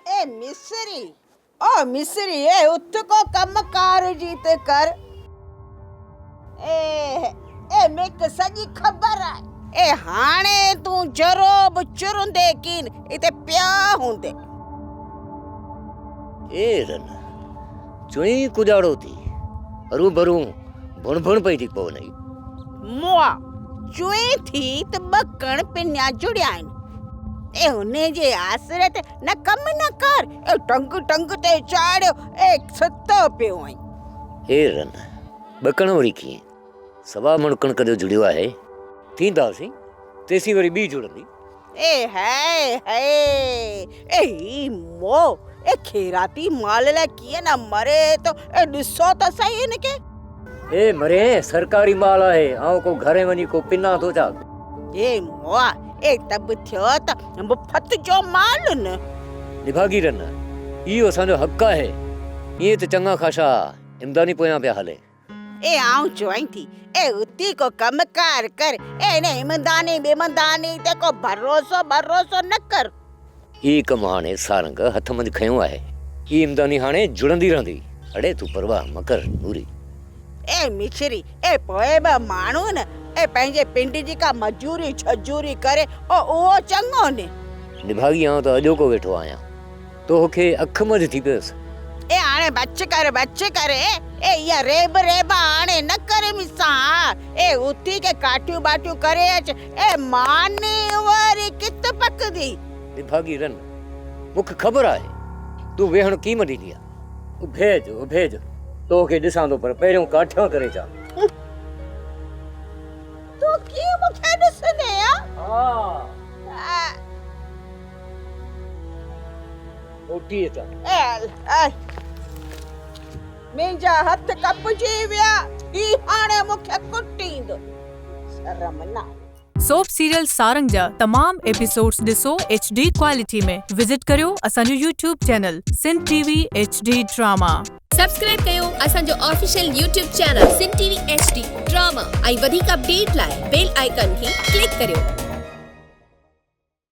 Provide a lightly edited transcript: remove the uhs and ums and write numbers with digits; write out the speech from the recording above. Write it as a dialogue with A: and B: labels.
A: ए मिस्री, ओ मिस्री, ए उठ को कम कार जीत कर। ए मेक सजी खबर है। ए हाणे तू जरो बुचुरुंदे कीन इते प्या हुंदे।
B: ए रन चुई कुजाड़ो थी हरू भरू भुण भुण पई थी पवनई।
A: मुआ चुई थी त बकण पिन्या जुड़िया आहिनि। ए उन्हे जे आसरे ते न कम न कर। ए टंग टंग ते चाड़ियो ए सतो पियो आई।
B: ए रन बकण वरी कीअं सवा मणकण कदो जुड़ियो आहे थींदासीं तेसी वरी बी जुड़ंदी।
A: ए है ए ही मो ए खेराती माल लाइ कीअं न मरे तो ए ॾिसो त सही इनके।
B: ए मरे सरकारी माल आहे ऐं को घरे वञी को पिना थो छा।
A: ए मोआ ए तब थियो त मुफ़्त जो माल न।
B: निभागी रन इहो असांजो हक़ आहे। ईअं त चङा ख़ासा इमदानी पोयां पिया हले।
A: ए आऊं चवां थी ए उती को कमकार कर। ए ने इमदानी बेमदानी ते को भरोसो न कर।
B: ई कम हाणे सारंग हथ मंझि खयो आहे। ई इमदानी हाणे जुड़ंदी रहंदी। अड़े तूं परवाह न कर नूरी।
A: ए मिश्री ए पोए बि माण्हू न ए पंहिंजे पिंड जी का मजूरी छजूरी करे ओ उहो चङो ने।
B: निभागी आऊं त अॼोको वेठो आहियां तोखे अख मंझि थी पियसि।
A: ए हाणे बच कर ए या रेब हाणे न करे मिसा। ए उथी के काटियूं बाटियूं करे अच। ए माने वरी कित पकदी।
B: निभागी रन मूंखे ख़बर आहे तूं वेहण कीम ॾींदी आहे। भेज तोखे ॾिसां थो पर पहिरियों काठियां करे चा।
A: तू कीअं मूंखे ॾिसंदे
B: ओटीअ चा।
A: मुंहिंजा हथ कपजी विया। ही हाणे मूंखे कुटींदो। शर्म न।
C: सोप सीरियल सारंग जा तमाम एपिसोड्स ॾिसो HD क्वालिटी में। विजिट करियो असांजो YouTube channel Sindh TV HD drama.
D: Subscribe कयो असांजो official YouTube channel Sindh TV HD drama ऐं वधीक अपडेट लाइ बेल आइकन खे क्लिक करियो।